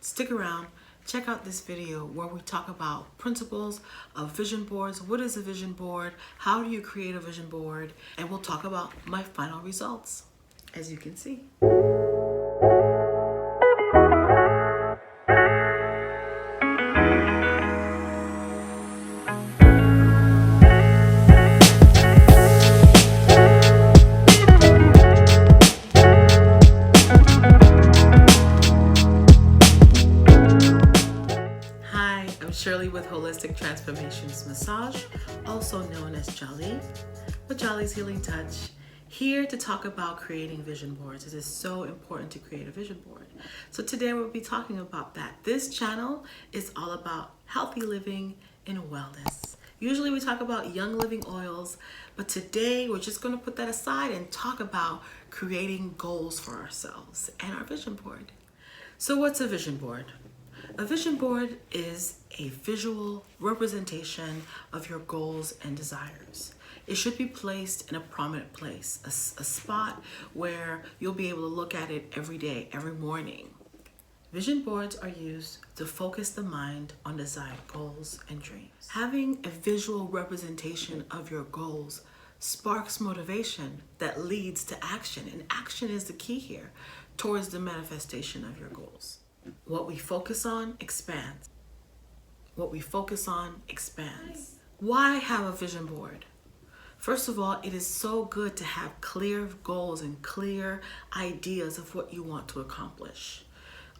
Stick around, check out this video where we talk about principles of vision boards. What is a vision board? How do you create a vision board? And we'll talk about my final results, as you can see. Shirley with Holistic Transformations Massage, also known as Jolly, with Jolly's Healing Touch, here to talk about creating vision boards. It is so important to create a vision board. So today we'll be talking about that. This channel is all about healthy living and wellness. Usually we talk about young living oils, but today we're just going to put that aside and talk about creating goals for ourselves and our vision board. So what's a vision board? A vision board is a visual representation of your goals and desires. It should be placed in a prominent place, a spot where you'll be able to look at it every day, every morning. Vision boards are used to focus the mind on desired goals and dreams. Having a visual representation of your goals sparks motivation that leads to action, and action is the key here towards the manifestation of your goals. What we focus on expands. What we focus on expands. Why have a vision board? First of all, it is so good to have clear goals and clear ideas of what you want to accomplish.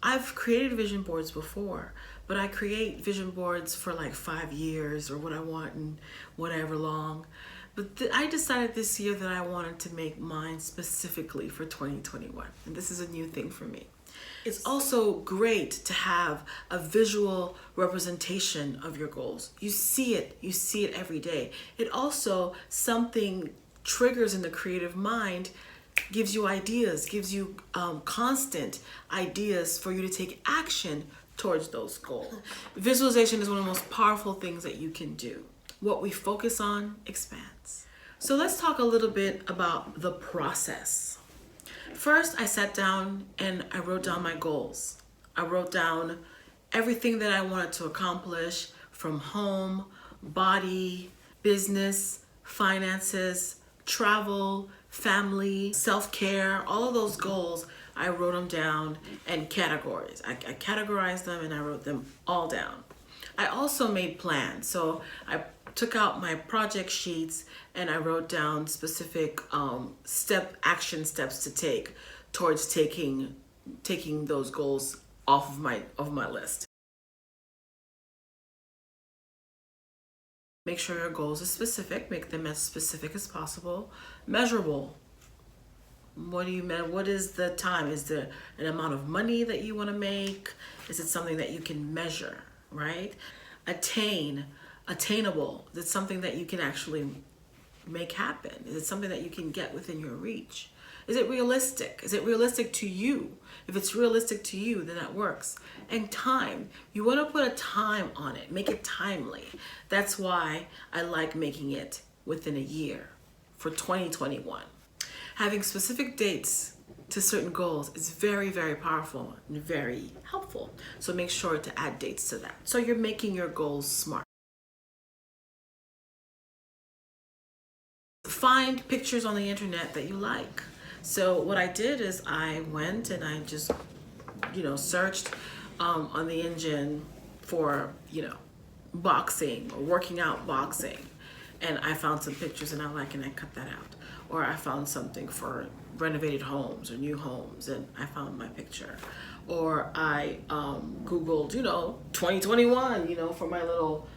I've created vision boards before, but I create vision boards for like 5 years or what I want and whatever long. But I decided this year that I wanted to make mine specifically for 2021. And this is a new thing for me. It's also great to have a visual representation of your goals. You see it every day. It also, something triggers in the creative mind, gives you ideas, gives you constant ideas for you to take action towards those goals. Visualization is one of the most powerful things that you can do. What we focus on expands. So let's talk a little bit about the process. First, I sat down and I wrote down my goals. I wrote down everything that I wanted to accomplish from home, body, business, finances, travel, family, self-care, all of those goals. I wrote them down in categories. I categorized them and I wrote them all down. I also made plans. So I took out my project sheets and I wrote down specific action steps to take towards taking those goals off of my list. Make sure your goals are specific. Make them as specific as possible. Measurable. What do you mean? What is the time? Is there an amount of money that you want to make? Is it something that you can measure, right? Attainable. Is it something that you can actually make happen? Is it something that you can get within your reach? Is it realistic? Is it realistic to you? If it's realistic to you, then that works. And time. You want to put a time on it. Make it timely. That's why I like making it within a year for 2021. Having specific dates to certain goals is very, very powerful and very helpful. So make sure to add dates to that. So you're making your goals smart. Find pictures on the internet that you like. So what I did is I went and I just, searched on the engine for, boxing or working out boxing. And I found some pictures and I like, and I cut that out. Or I found something for renovated homes or new homes and I found my picture. Or I Googled, 2021, for my little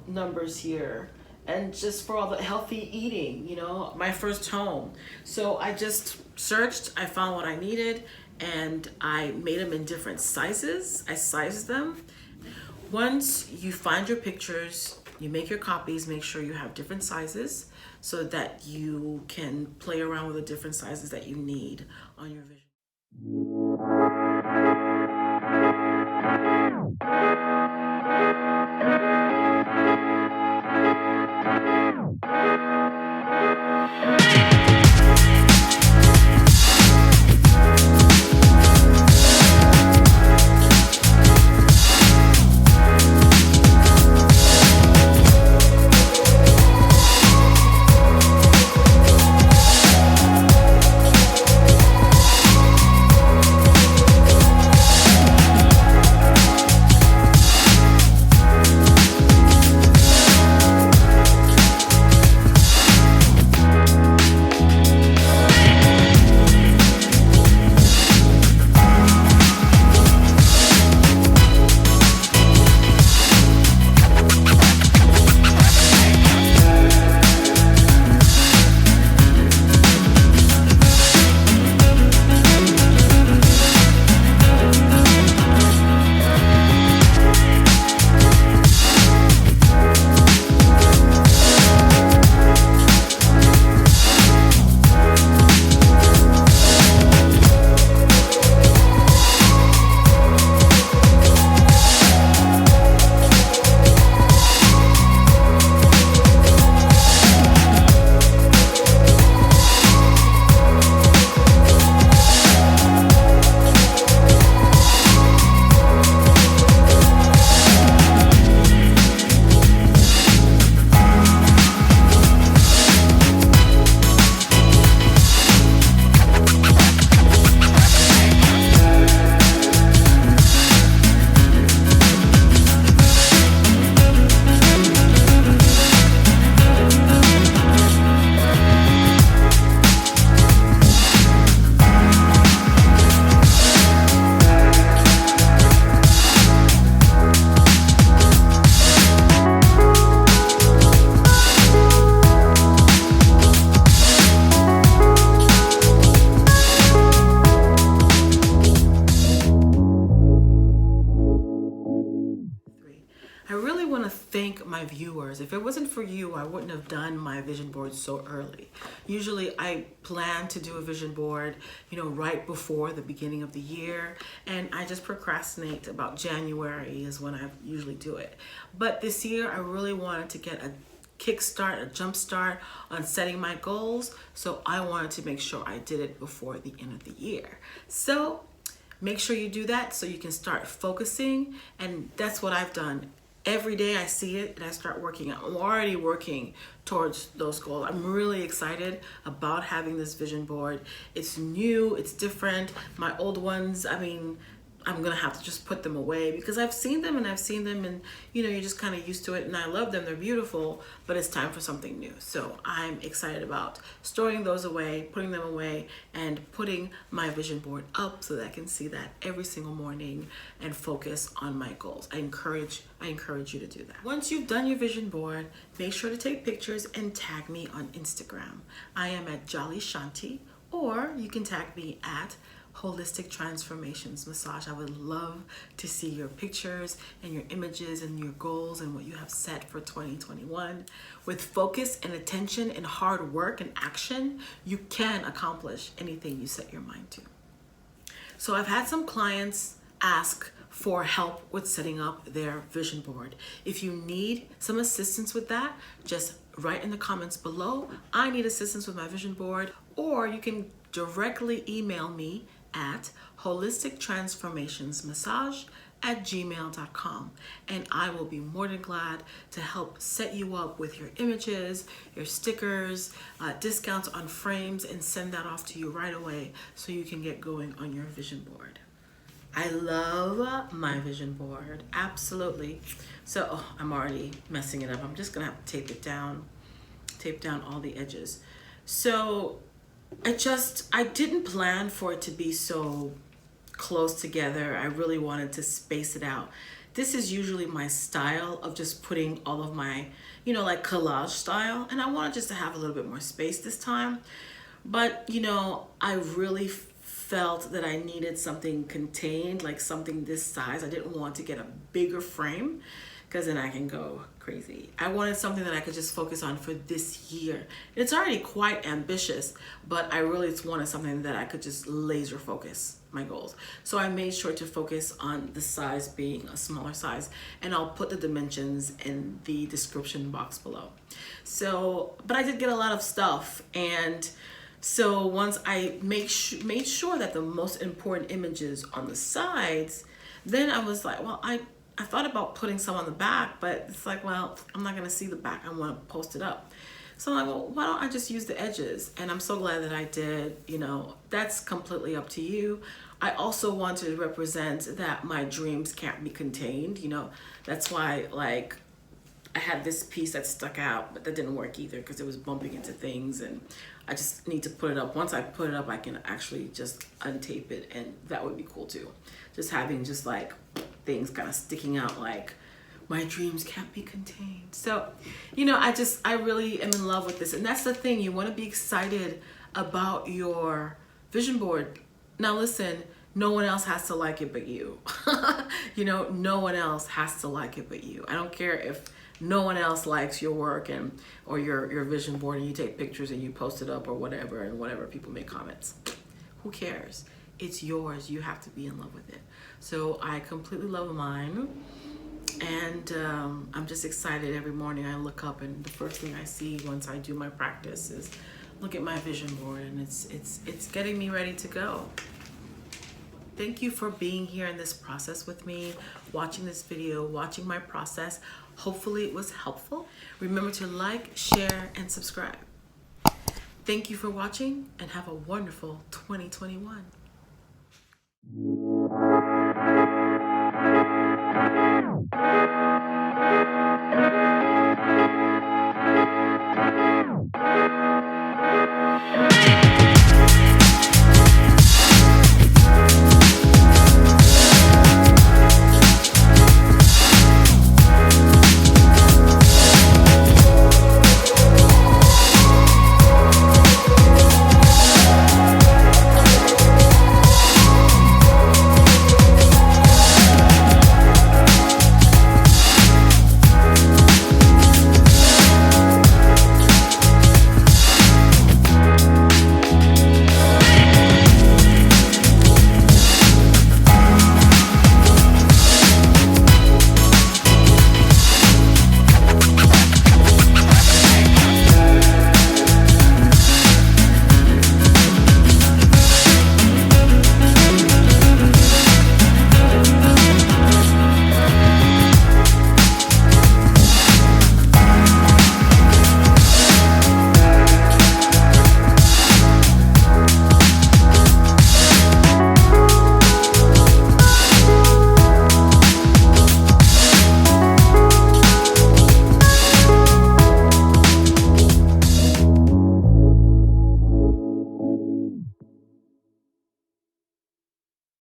numbers here. And just for all the healthy eating, my first home. So I just searched, I found what I needed, and I made them in different sizes. I sized them. Once you find your pictures, you make your copies, make sure you have different sizes so that you can play around with the different sizes that you need on your vision. I really want to thank my viewers. If it wasn't for you, I wouldn't have done my vision board so early. Usually I plan to do a vision board, right before the beginning of the year, and I just procrastinate. About January is when I usually do it. But this year I really wanted to get a kickstart, a jump start on setting my goals, so I wanted to make sure I did it before the end of the year. So make sure you do that so you can start focusing, and that's what I've done. Every day I see it and I start working. I'm already working towards those goals. I'm really excited about having this vision board. It's new, it's different. My old ones, I'm gonna have to just put them away because I've seen them and you're just kind of used to it, and I love them, they're beautiful, but it's time for something new. So I'm excited about storing those away, putting them away, and putting my vision board up so that I can see that every single morning and focus on my goals. I encourage you to do that. Once you've done your vision board, make sure to take pictures and tag me on Instagram. I am at Jolly Shanti, or you can tag me at Holistic Transformations Massage. I would love to see your pictures and your images and your goals and what you have set for 2021. With focus and attention and hard work and action, you can accomplish anything you set your mind to. So I've had some clients ask for help with setting up their vision board. If you need some assistance with that, just write in the comments below, I need assistance with my vision board, or you can directly email me at holistictransformationsmassage@gmail.com, and I will be more than glad to help set you up with your images, your stickers, discounts on frames, and send that off to you right away so you can get going on your vision board. I love my vision board, absolutely. So I'm already messing it up. I'm just gonna have to tape down all the edges. So I didn't plan for it to be so close together. I really wanted to space it out. This is usually my style of just putting all of my, like collage style, and I wanted just to have a little bit more space this time. But, I really felt that I needed something contained, like something this size. I didn't want to get a bigger frame because then I can go crazy. I wanted something that I could just focus on for this year. It's already quite ambitious, but I really just wanted something that I could just laser focus my goals. So I made sure to focus on the size being a smaller size, and I'll put the dimensions in the description box below. So, but I did get a lot of stuff, and so once I made sure that the most important images on the sides, then I was like, well, I thought about putting some on the back, but it's like, well, I'm not gonna see the back. I wanna post it up. So I'm like, well, why don't I just use the edges? And I'm so glad that I did. That's completely up to you. I also want to represent that my dreams can't be contained. That's why, like, I had this piece that stuck out, but that didn't work either because it was bumping into things, and I just need to put it up. Once I put it up, I can actually just untape it, and that would be cool too. Just having just like things kind of sticking out, like my dreams can't be contained. So, I really am in love with this, and that's the thing. You want to be excited about your vision board. Now listen, no one else has to like it but you. No one else has to like it but you. I don't care if no one else likes your work or your vision board, and you take pictures and you post it up or whatever, and whatever, people make comments. Who cares? It's yours. You have to be in love with it. So I completely love mine, and I'm just excited every morning. I look up, and the first thing I see once I do my practice is look at my vision board, and it's getting me ready to go. Thank you for being here in this process with me, watching this video, watching my process. Hopefully it was helpful. Remember to like, share, and subscribe. Thank you for watching, and have a wonderful 2021.